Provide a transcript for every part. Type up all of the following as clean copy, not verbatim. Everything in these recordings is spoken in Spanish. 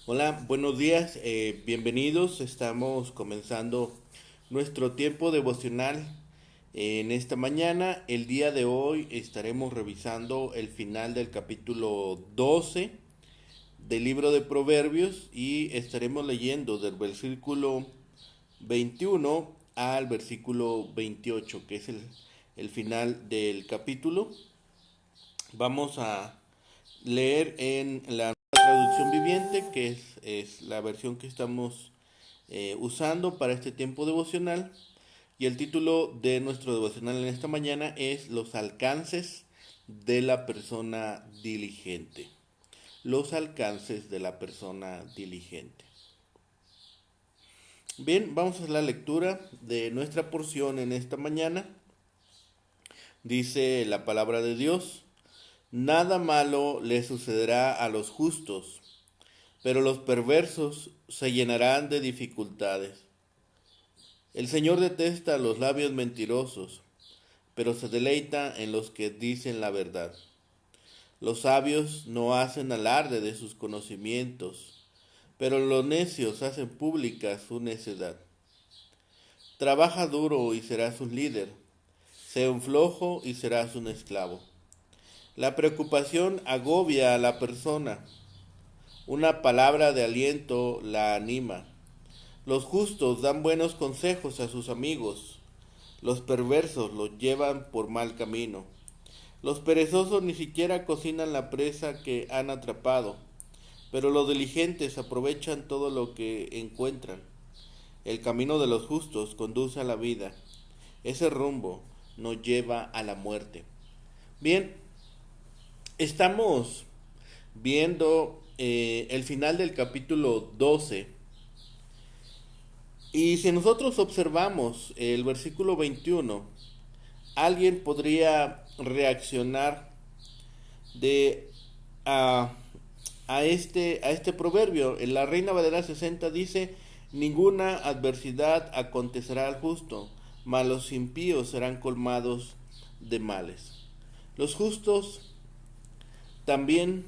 Hola, buenos días, bienvenidos. Estamos comenzando nuestro tiempo devocional en esta mañana. El día de hoy estaremos revisando el final del capítulo 12 del libro de Proverbios y estaremos leyendo del versículo 21 al versículo 28, que es el final del capítulo. Vamos a leer en la traducción viviente, que es la versión que estamos usando para este tiempo devocional. Y el título de nuestro devocional en esta mañana es Los alcances de la persona diligente. Los alcances de la persona diligente. Bien, vamos a la lectura de nuestra porción en esta mañana. Dice la palabra de Dios: Nada malo le sucederá a los justos, pero los perversos se llenarán de dificultades. El Señor detesta a los labios mentirosos, pero se deleita en los que dicen la verdad. Los sabios no hacen alarde de sus conocimientos, pero los necios hacen pública su necedad. Trabaja duro y serás un líder, sé un flojo y serás un esclavo. La preocupación agobia a la persona, una palabra de aliento la anima. Los justos dan buenos consejos a sus amigos, los perversos los llevan por mal camino. Los perezosos ni siquiera cocinan la presa que han atrapado, pero los diligentes aprovechan todo lo que encuentran. El camino de los justos conduce a la vida, ese rumbo nos lleva a la muerte. Bien, estamos viendo el final del capítulo 12. Y si nosotros observamos el versículo 21, alguien podría reaccionar de a, a este proverbio. En la Reina Valera 60 dice: ninguna adversidad acontecerá al justo, mas los impíos serán colmados de males. Los justos también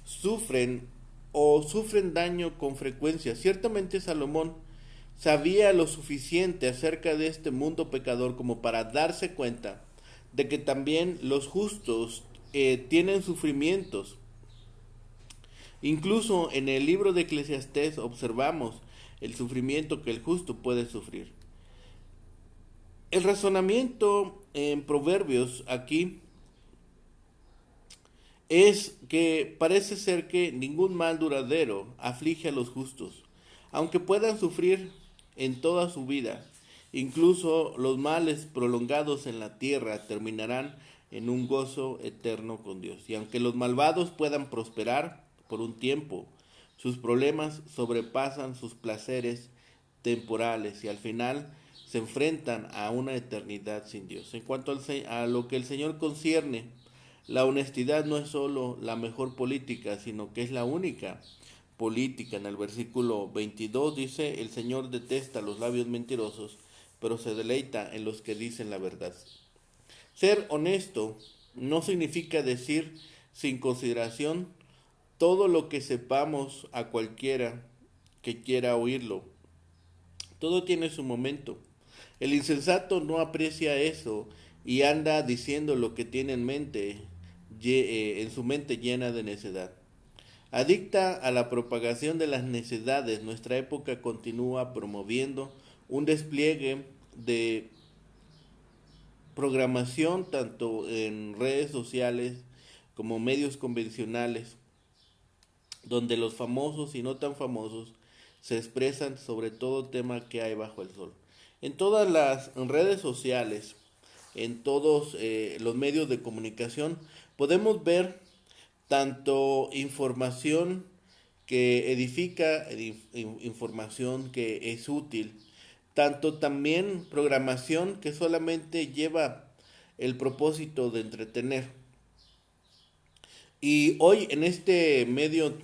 sufren o sufren daño con frecuencia. Ciertamente Salomón sabía lo suficiente acerca de este mundo pecador como para darse cuenta de que también los justos tienen sufrimientos. Incluso en el libro de Eclesiastés observamos el sufrimiento que el justo puede sufrir. El razonamiento en Proverbios aquí es que parece ser que ningún mal duradero aflige a los justos, aunque puedan sufrir en toda su vida. Incluso los males prolongados en la tierra terminarán en un gozo eterno con Dios. Y aunque los malvados puedan prosperar por un tiempo, sus problemas sobrepasan sus placeres temporales y al final se enfrentan a una eternidad sin Dios. En cuanto a lo que el Señor concierne, la honestidad no es solo la mejor política, sino que es la única política. En el versículo 22 dice: el Señor detesta los labios mentirosos, pero se deleita en los que dicen la verdad. Ser honesto no significa decir sin consideración todo lo que sepamos a cualquiera que quiera oírlo. Todo tiene su momento. El insensato no aprecia eso y anda diciendo lo que tiene en mente, en su mente llena de necedad. Adicta a la propagación de las necedades, nuestra época continúa promoviendo un despliegue de programación tanto en redes sociales como medios convencionales, donde los famosos y no tan famosos se expresan sobre todo tema que hay bajo el sol. En todas las redes sociales, en todos los medios de comunicación, podemos ver tanto información que edifica, información que es útil, tanto también programación que solamente lleva el propósito de entretener. Y hoy en este medio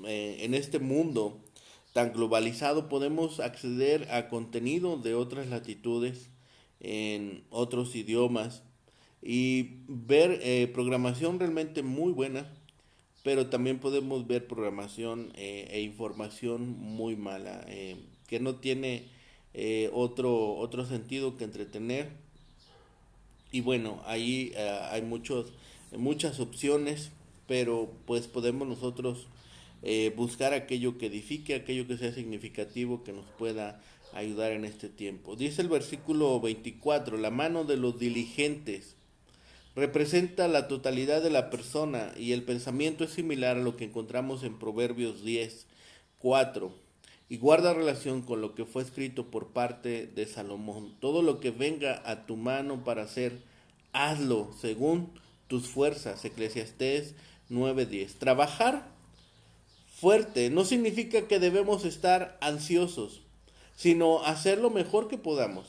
en este mundo tan globalizado, podemos acceder a contenido de otras latitudes, en otros idiomas, y ver programación realmente muy buena, pero también podemos ver programación e información muy mala, que no tiene otro sentido que entretener. Y bueno, ahí hay muchas opciones, pero pues podemos nosotros buscar aquello que edifique, aquello que sea significativo, que nos pueda ayudar en este tiempo. Dice el versículo 24: la mano de los diligentes representa la totalidad de la persona, y el pensamiento es similar a lo que encontramos en Proverbios 10:4, y guarda relación con lo que fue escrito por parte de Salomón. Todo lo que venga a tu mano para hacer, hazlo según tus fuerzas. Eclesiastés 9:10. Trabajar fuerte no significa que debemos estar ansiosos, sino hacer lo mejor que podamos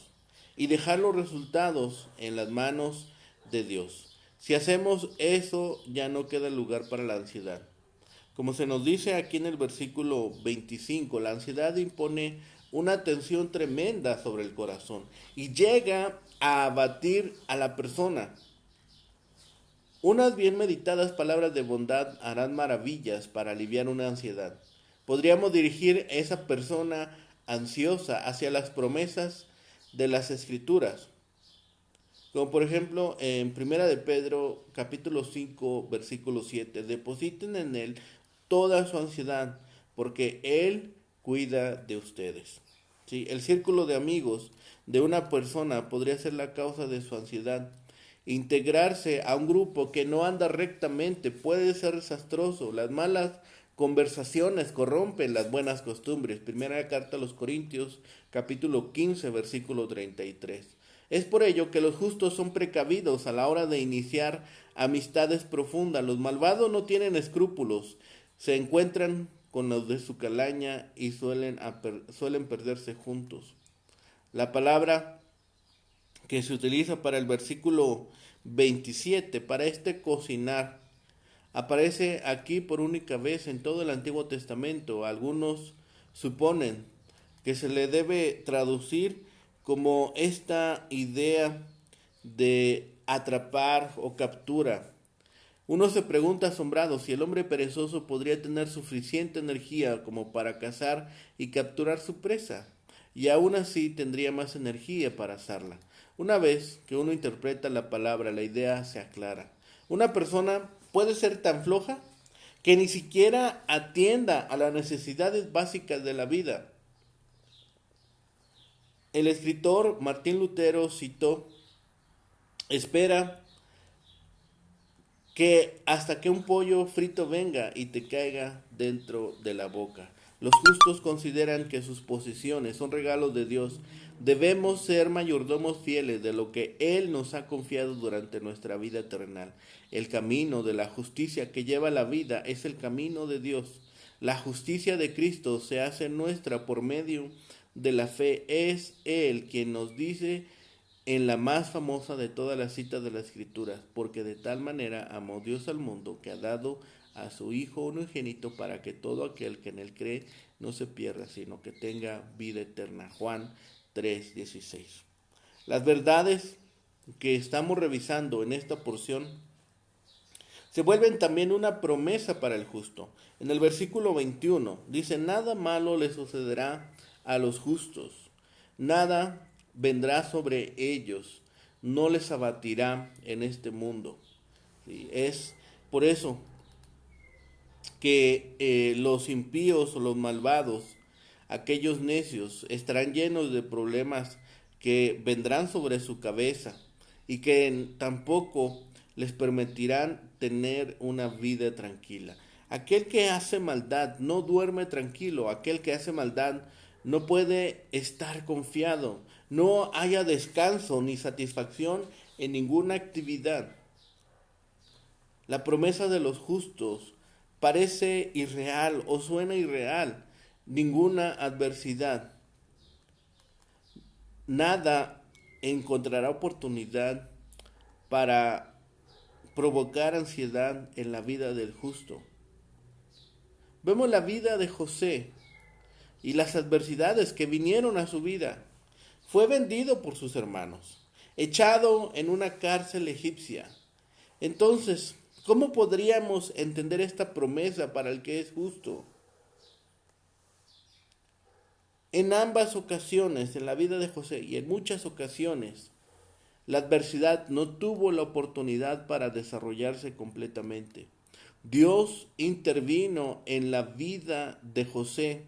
y dejar los resultados en las manos de Dios. Si hacemos eso, ya no queda lugar para la ansiedad. Como se nos dice aquí en el versículo 25, la ansiedad impone una tensión tremenda sobre el corazón y llega a abatir a la persona. Unas bien meditadas palabras de bondad harán maravillas para aliviar una ansiedad. Podríamos dirigir a esa persona ansiosa hacia las promesas de las Escrituras. Como por ejemplo en Primera de Pedro capítulo 5 versículo 7: depositen en él toda su ansiedad, porque él cuida de ustedes. ¿Sí? El círculo de amigos de una persona podría ser la causa de su ansiedad. Integrarse a un grupo que no anda rectamente puede ser desastroso. Las malas conversaciones corrompen las buenas costumbres. Primera carta a los Corintios, capítulo 15, versículo 33. Es por ello que los justos son precavidos a la hora de iniciar amistades profundas. Los malvados no tienen escrúpulos, se encuentran con los de su calaña y suelen perderse juntos. La palabra que se utiliza para el versículo 27, para cocinar, aparece aquí por única vez en todo el Antiguo Testamento. Algunos suponen que se le debe traducir como esta idea de atrapar o captura. Uno se pregunta asombrado si el hombre perezoso podría tener suficiente energía como para cazar y capturar su presa, y aún así tendría más energía para asarla. Una vez que uno interpreta la palabra, la idea se aclara. Una persona puede ser tan floja que ni siquiera atienda a las necesidades básicas de la vida. El escritor Martín Lutero citó: espera que hasta que un pollo frito venga y te caiga dentro de la boca. Los justos consideran que sus posesiones son regalos de Dios. Debemos ser mayordomos fieles de lo que Él nos ha confiado durante nuestra vida terrenal. El camino de la justicia que lleva la vida es el camino de Dios. La justicia de Cristo se hace nuestra por medio de la fe. Es Él quien nos dice en la más famosa de todas las citas de las Escrituras: porque de tal manera amó Dios al mundo que ha dado a su Hijo unigénito, para que todo aquel que en él cree no se pierda, sino que tenga vida eterna. Juan 3:16. Las verdades que estamos revisando en esta porción se vuelven también una promesa para el justo. En el versículo 21 dice: nada malo le sucederá a los justos, nada vendrá sobre ellos, no les abatirá en este mundo. ¿Sí? Es por eso que los impíos o los malvados, aquellos necios, estarán llenos de problemas que vendrán sobre su cabeza y que tampoco les permitirán tener una vida tranquila. Aquel que hace maldad no duerme tranquilo, aquel que hace maldad no puede estar confiado, no haya descanso ni satisfacción en ninguna actividad. La promesa de los justos parece irreal o suena irreal. Ninguna adversidad, nada encontrará oportunidad para provocar ansiedad en la vida del justo. Vemos la vida de José y las adversidades que vinieron a su vida. Fue vendido por sus hermanos, echado en una cárcel egipcia. Entonces, ¿Cómo podríamos entender esta promesa para el que es justo? En ambas ocasiones, en la vida de José y en muchas ocasiones, la adversidad no tuvo la oportunidad para desarrollarse completamente. Dios intervino en la vida de José,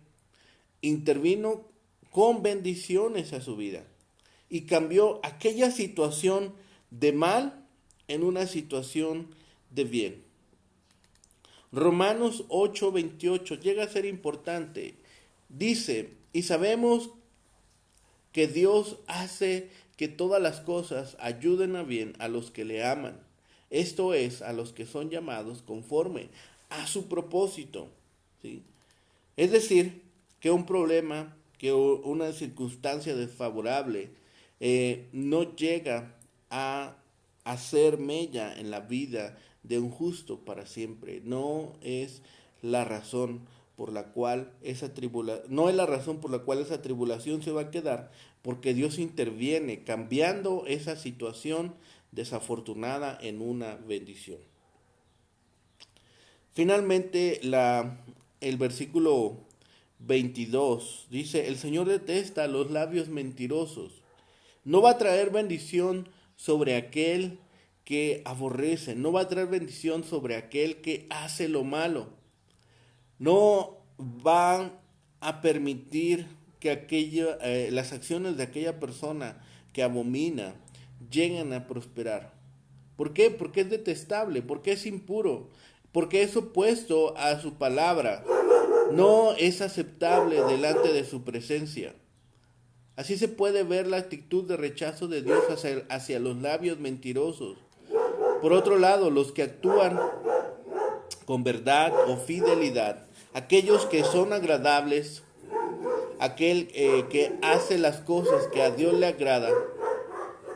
intervino con bendiciones a su vida y cambió aquella situación de mal en una situación de bien. Romanos 8:28 llega a ser importante. Dice, y sabemos que Dios hace que todas las cosas ayuden a bien a los que le aman. Esto es, a los que son llamados conforme a su propósito. ¿Sí? Es decir, que un problema, que una circunstancia desfavorable no llega a hacer mella en la vida de un justo para siempre. No es la razón por la cual no es la razón por la cual esa tribulación se va a quedar, porque Dios interviene cambiando esa situación desafortunada en una bendición. Finalmente, el versículo 22 dice, el Señor detesta los labios mentirosos. No va a traer bendición sobre aquel que aborrece, no va a traer bendición sobre aquel que hace lo malo. No va a permitir que las acciones de aquella persona que abomina lleguen a prosperar. ¿Por qué? Porque es detestable, porque es impuro, porque es opuesto a su palabra. No es aceptable delante de su presencia. Así se puede ver la actitud de rechazo de Dios hacia los labios mentirosos. Por otro lado, los que actúan con verdad o fidelidad, aquellos que son agradables, aquel que hace las cosas que a Dios le agrada,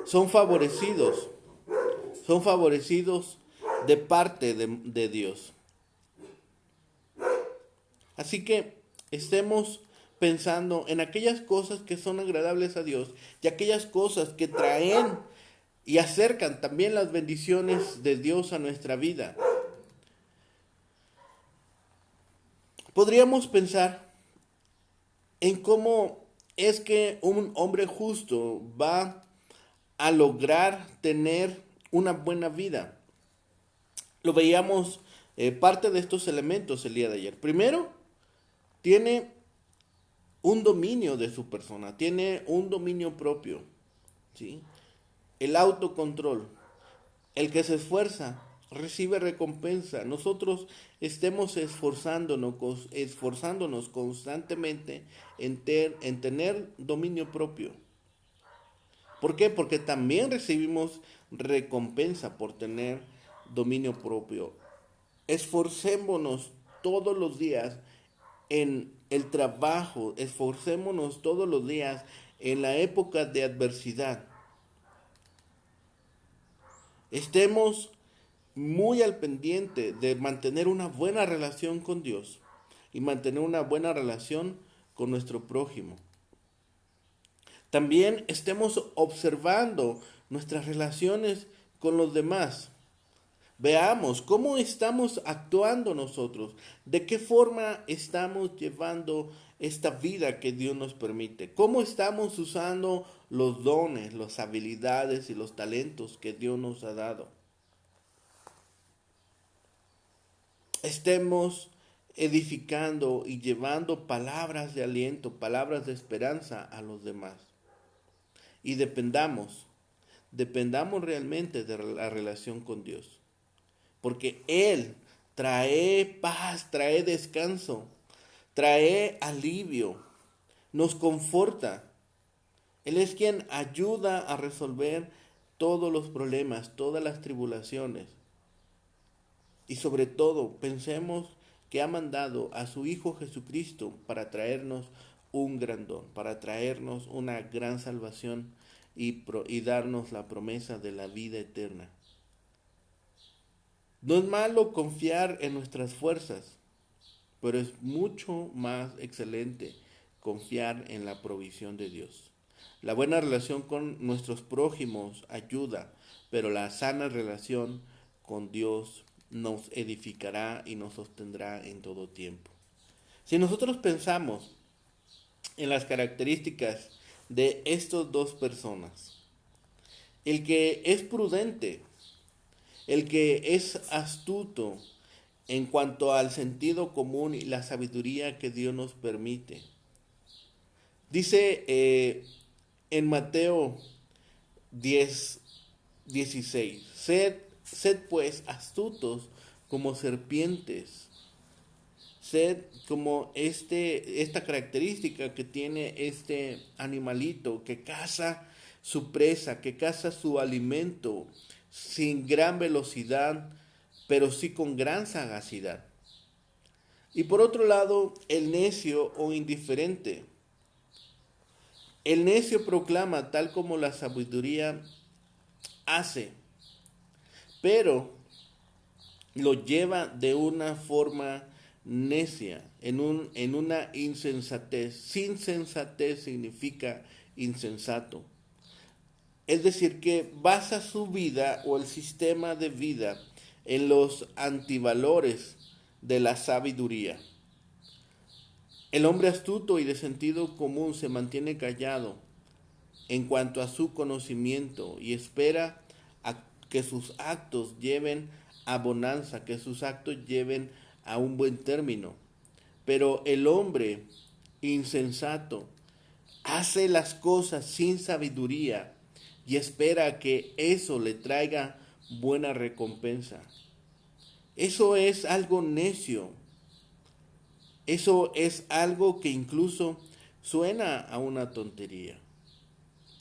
son favorecidos de parte de Dios. Así que estemos pensando en aquellas cosas que son agradables a Dios y aquellas cosas que traen y acercan también las bendiciones de Dios a nuestra vida. Podríamos pensar en cómo es que un hombre justo va a lograr tener una buena vida. Lo veíamos parte de estos elementos el día de ayer. Primero, tiene un dominio de su persona, tiene un dominio propio, ¿sí? El autocontrol. El que se esfuerza recibe recompensa. Nosotros estemos esforzándonos constantemente en tener dominio propio. ¿Por qué? Porque también recibimos recompensa por tener dominio propio. Esforcémonos todos los días en el trabajo, esforcémonos todos los días en la época de adversidad. Estemos muy al pendiente de mantener una buena relación con Dios y mantener una buena relación con nuestro prójimo. También estemos observando nuestras relaciones con los demás. Veamos cómo estamos actuando nosotros, de qué forma estamos llevando esta vida que Dios nos permite, cómo estamos usando los dones, las habilidades y los talentos que Dios nos ha dado. Estemos edificando y llevando palabras de aliento, palabras de esperanza a los demás. Y dependamos realmente de la relación con Dios. Porque Él trae paz, trae descanso, trae alivio, nos conforta. Él es quien ayuda a resolver todos los problemas, todas las tribulaciones. Y sobre todo, pensemos que ha mandado a su Hijo Jesucristo para traernos un gran don, para traernos una gran salvación y darnos la promesa de la vida eterna. No es malo confiar en nuestras fuerzas, pero es mucho más excelente confiar en la provisión de Dios. La buena relación con nuestros prójimos ayuda, pero la sana relación con Dios nos edificará y nos sostendrá en todo tiempo. Si nosotros pensamos en las características de estas dos personas, el que es prudente, el que es astuto en cuanto al sentido común y la sabiduría que Dios nos permite. Dice en Mateo 10:16, sed pues astutos como serpientes. Sed como esta característica que tiene este animalito que caza su presa, que caza su alimento sin gran velocidad, pero sí con gran sagacidad. Y por otro lado, el necio o indiferente. El necio proclama tal como la sabiduría hace, pero lo lleva de una forma necia, en una insensatez. Sin sensatez significa insensato. Es decir, que basa su vida o el sistema de vida en los antivalores de la sabiduría. El hombre astuto y de sentido común se mantiene callado en cuanto a su conocimiento y espera a que sus actos lleven a bonanza, que sus actos lleven a un buen término. Pero el hombre insensato hace las cosas sin sabiduría y espera que eso le traiga buena recompensa. Eso es algo necio. Eso es algo que incluso suena a una tontería.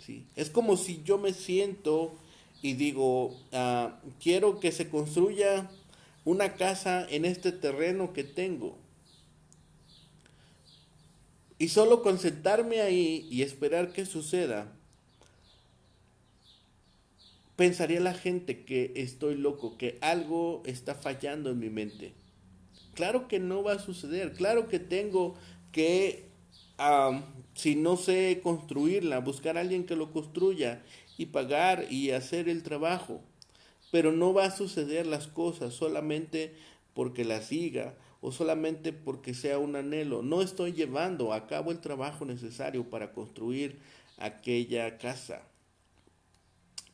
¿Sí? Es como si yo me siento y digo, quiero que se construya una casa en este terreno que tengo. Y solo con sentarme ahí y esperar que suceda, pensaría la gente que estoy loco, que algo está fallando en mi mente. Claro que no va a suceder, claro que tengo que, si no sé construirla, buscar a alguien que lo construya y pagar y hacer el trabajo. Pero no va a suceder las cosas solamente porque las diga o solamente porque sea un anhelo. No estoy llevando a cabo el trabajo necesario para construir aquella casa.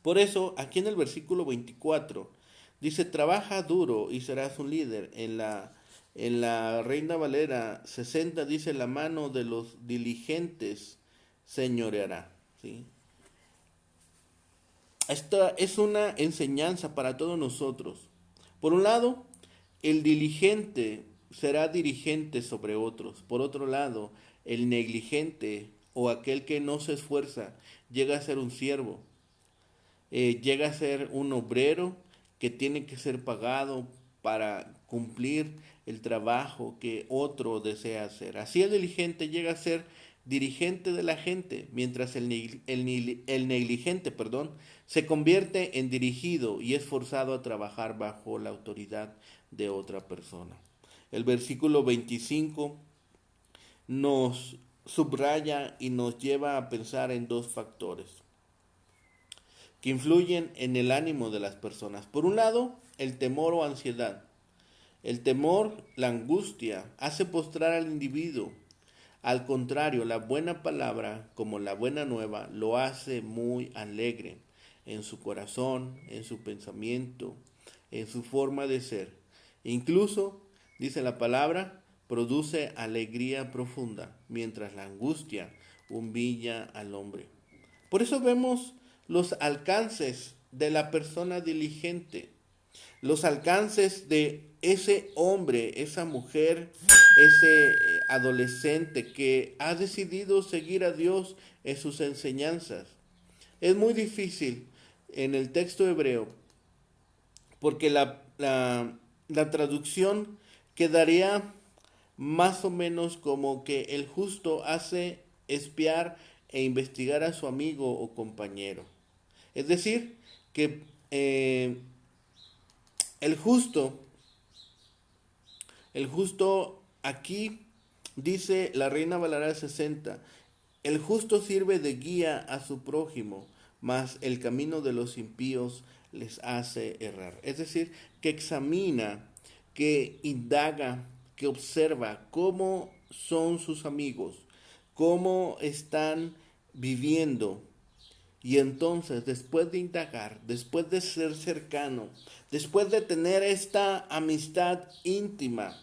Por eso, aquí en el versículo 24, dice, trabaja duro y serás un líder. En la Reina Valera 60 dice, la mano de los diligentes señoreará. ¿Sí? Esta es una enseñanza para todos nosotros. Por un lado, el diligente será dirigente sobre otros. Por otro lado, el negligente o aquel que no se esfuerza llega a ser un siervo. Llega a ser un obrero que tiene que ser pagado para cumplir el trabajo que otro desea hacer. Así el diligente llega a ser dirigente de la gente, mientras el negligente, se convierte en dirigido y es forzado a trabajar bajo la autoridad de otra persona. El versículo 25 nos subraya y nos lleva a pensar en dos factores que influyen en el ánimo de las personas. Por un lado, el temor o ansiedad. El temor, la angustia, hace postrar al individuo. Al contrario, la buena palabra, como la buena nueva, lo hace muy alegre en su corazón, en su pensamiento, en su forma de ser. Incluso, dice la palabra, produce alegría profunda, mientras la angustia humilla al hombre. Por eso vemos los alcances de la persona diligente, los alcances de ese hombre, esa mujer, ese adolescente que ha decidido seguir a Dios en sus enseñanzas. Es muy difícil en el texto hebreo porque la traducción quedaría más o menos como que el justo hace espiar e investigar a su amigo o compañero. Es decir, que el justo aquí dice la Reina Valera 60, el justo sirve de guía a su prójimo, mas el camino de los impíos les hace errar. Es decir, que examina, que indaga, que observa cómo son sus amigos, cómo están viviendo. Y entonces, después de indagar, después de ser cercano, después de tener esta amistad íntima,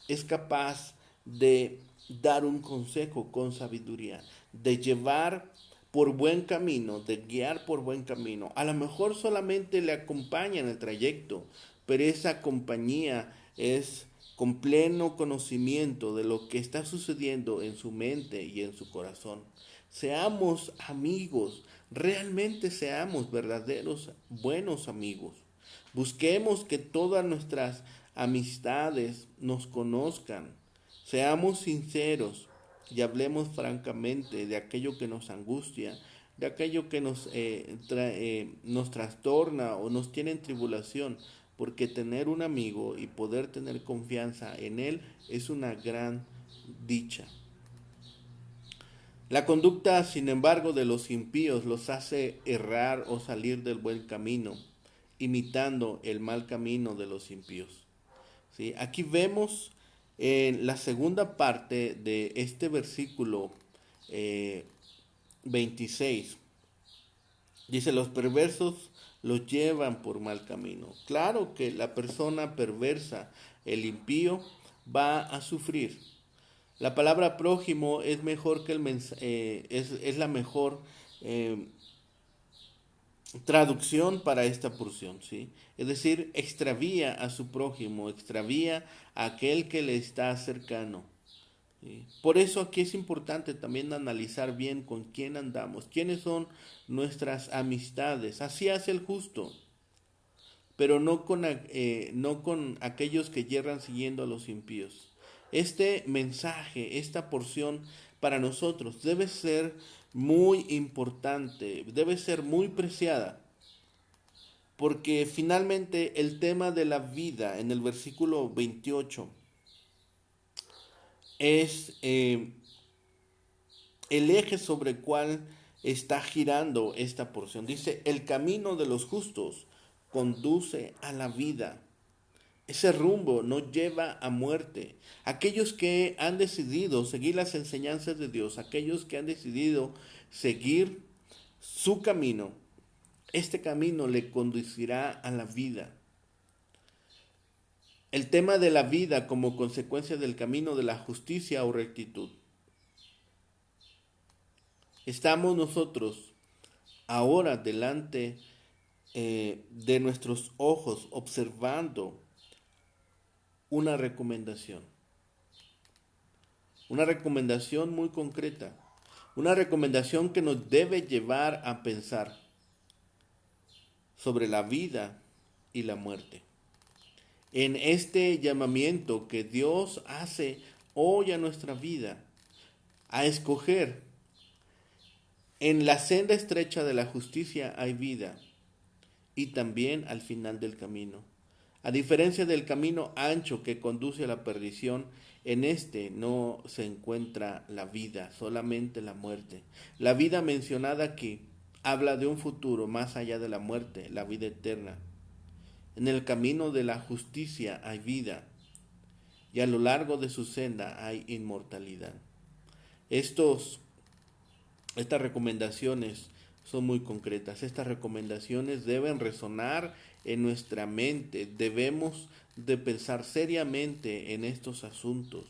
es capaz de dar un consejo con sabiduría, de llevar por buen camino, de guiar por buen camino. A lo mejor solamente le acompaña en el trayecto, pero esa compañía es con pleno conocimiento de lo que está sucediendo en su mente y en su corazón. Seamos amigos, realmente seamos verdaderos buenos amigos. Busquemos que todas nuestras amistades nos conozcan. Seamos sinceros y hablemos francamente de aquello que nos angustia, de aquello que nos trastorna o nos tiene en tribulación, porque tener un amigo y poder tener confianza en él es una gran dicha. La conducta, sin embargo, de los impíos los hace errar o salir del buen camino, imitando el mal camino de los impíos. ¿Sí? Aquí vemos en la segunda parte de este versículo eh, 26, dice, los perversos los llevan por mal camino. Claro que la persona perversa, el impío, va a sufrir. La palabra prójimo es mejor que es la mejor eh, traducción para esta porción, ¿sí? Es decir, extravía a su prójimo, extravía a aquel que le está cercano. ¿Sí? Por eso aquí es importante también analizar bien con quién andamos, quiénes son nuestras amistades. Así hace el justo, pero no con aquellos que yerran siguiendo a los impíos. Este mensaje, esta porción para nosotros debe ser muy importante, debe ser muy preciada, porque finalmente el tema de la vida en el versículo 28 es el eje sobre el cual está girando esta porción. Dice, el camino de los justos conduce a la vida. Ese rumbo no lleva a muerte. Aquellos que han decidido seguir las enseñanzas de Dios, aquellos que han decidido seguir su camino, este camino le conducirá a la vida. El tema de la vida como consecuencia del camino de la justicia o rectitud. Estamos nosotros ahora delante de nuestros ojos observando una recomendación muy concreta, una recomendación que nos debe llevar a pensar sobre la vida y la muerte. En este llamamiento que Dios hace hoy a nuestra vida, a escoger, en la senda estrecha de la justicia hay vida y también al final del camino. A diferencia del camino ancho que conduce a la perdición, en este no se encuentra la vida, solamente la muerte. La vida mencionada aquí habla de un futuro más allá de la muerte, la vida eterna. En el camino de la justicia hay vida y a lo largo de su senda hay inmortalidad. Estas recomendaciones son muy concretas. Estas recomendaciones deben resonar en nuestra mente. Debemos de pensar seriamente en estos asuntos.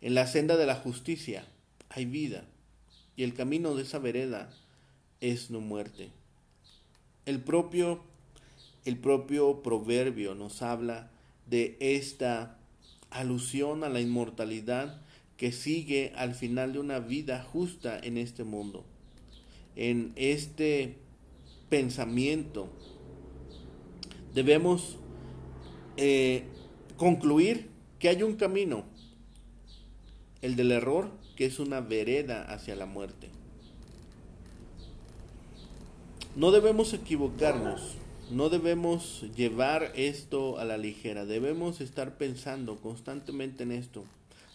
En la senda de la justicia hay vida y el camino de esa vereda es no muerte. El propio proverbio nos habla de esta alusión a la inmortalidad que sigue al final de una vida justa en este mundo. En este pensamiento debemos concluir que hay un camino, el del error, que es una vereda hacia la muerte. No debemos equivocarnos, no debemos llevar esto a la ligera, debemos estar pensando constantemente en esto,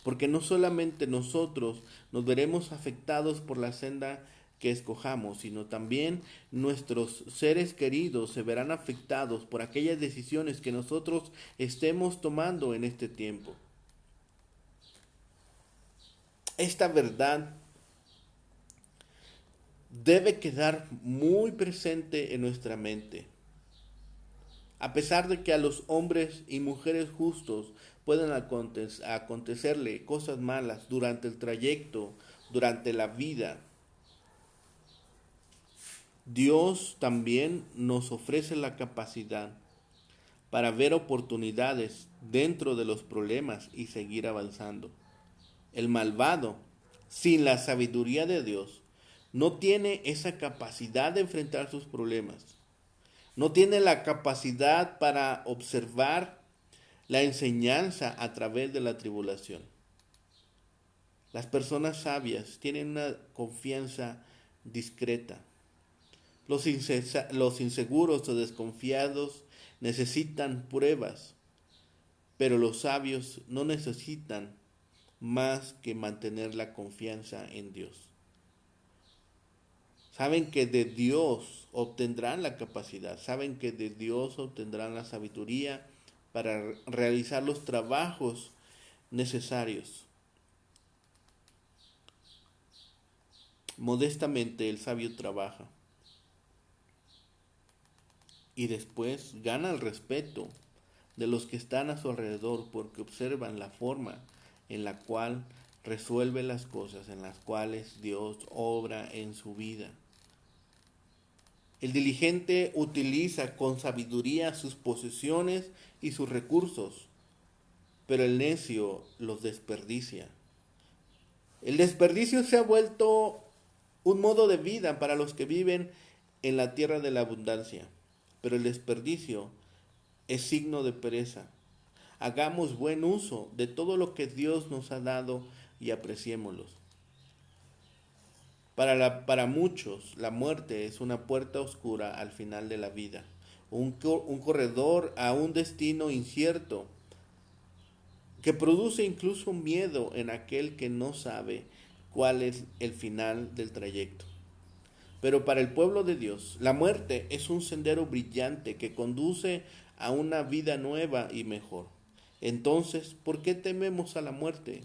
porque no solamente nosotros nos veremos afectados por la senda que escojamos, sino también nuestros seres queridos se verán afectados por aquellas decisiones que nosotros estemos tomando en este tiempo. Esta verdad debe quedar muy presente en nuestra mente. A pesar de que a los hombres y mujeres justos puedan acontecerle cosas malas durante el trayecto, durante la vida, Dios también nos ofrece la capacidad para ver oportunidades dentro de los problemas y seguir avanzando. El malvado, sin la sabiduría de Dios, no tiene esa capacidad de enfrentar sus problemas. No tiene la capacidad para observar la enseñanza a través de la tribulación. Las personas sabias tienen una confianza discreta. Los inseguros o desconfiados necesitan pruebas, pero los sabios no necesitan más que mantener la confianza en Dios. Saben que de Dios obtendrán la capacidad, saben que de Dios obtendrán la sabiduría para realizar los trabajos necesarios. Modestamente el sabio trabaja y después gana el respeto de los que están a su alrededor porque observan la forma en la cual resuelve las cosas, en las cuales Dios obra en su vida. El diligente utiliza con sabiduría sus posesiones y sus recursos, pero el necio los desperdicia. El desperdicio se ha vuelto un modo de vida para los que viven en la tierra de la abundancia, pero el desperdicio es signo de pereza. Hagamos buen uso de todo lo que Dios nos ha dado y apreciémoslos. Para muchos, la muerte es una puerta oscura al final de la vida, un corredor a un destino incierto que produce incluso miedo en aquel que no sabe cuál es el final del trayecto. Pero para el pueblo de Dios, la muerte es un sendero brillante que conduce a una vida nueva y mejor. Entonces, ¿por qué tememos a la muerte?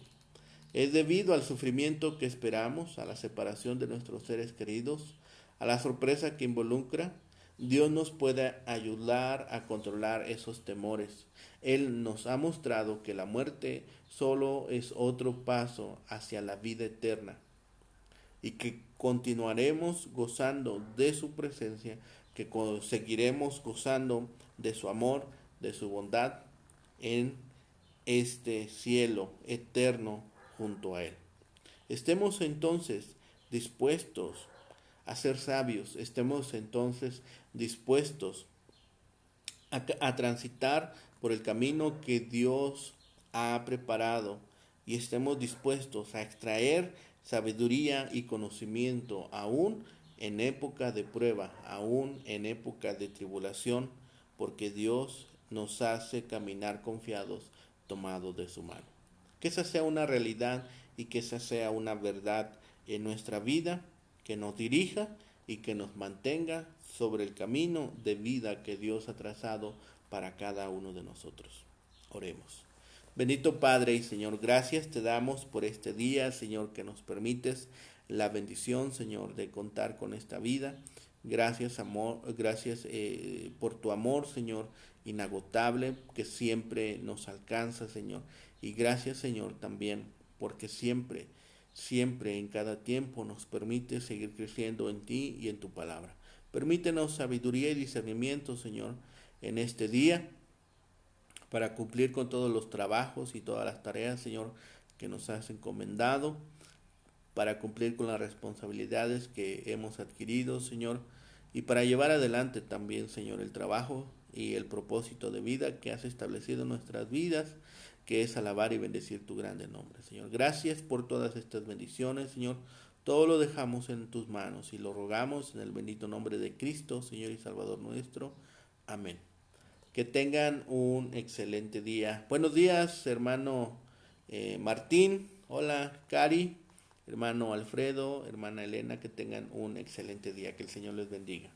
Es debido al sufrimiento que esperamos, a la separación de nuestros seres queridos, a la sorpresa que involucra. Dios nos puede ayudar a controlar esos temores. Él nos ha mostrado que la muerte solo es otro paso hacia la vida eterna y que continuaremos gozando de su presencia, que seguiremos gozando de su amor, de su bondad en este cielo eterno junto a Él. Estemos entonces dispuestos a ser sabios, estemos entonces dispuestos a transitar por el camino que Dios ha preparado y estemos dispuestos a extraer sabiduría y conocimiento aún en época de prueba, aún en época de tribulación, porque Dios nos hace caminar confiados, tomados de su mano. Que esa sea una realidad y que esa sea una verdad en nuestra vida, que nos dirija y que nos mantenga sobre el camino de vida que Dios ha trazado para cada uno de nosotros. Oremos. Bendito Padre y Señor, gracias te damos por este día, Señor, que nos permites la bendición, Señor, de contar con esta vida. Gracias, amor, gracias por tu amor, Señor, inagotable, que siempre nos alcanza, Señor. Y gracias, Señor, también, porque siempre, siempre, en cada tiempo nos permite seguir creciendo en ti y en tu palabra. Permítenos sabiduría y discernimiento, Señor, en este día, para cumplir con todos los trabajos y todas las tareas, Señor, que nos has encomendado, para cumplir con las responsabilidades que hemos adquirido, Señor, y para llevar adelante también, Señor, el trabajo y el propósito de vida que has establecido en nuestras vidas, que es alabar y bendecir tu grande nombre, Señor. Gracias por todas estas bendiciones, Señor. Todo lo dejamos en tus manos y lo rogamos en el bendito nombre de Cristo, Señor y Salvador nuestro. Amén. Que tengan un excelente día. Buenos días, hermano Martín. Hola, Cari. hermano Alfredo, hermana Elena, que tengan un excelente día, que el Señor les bendiga.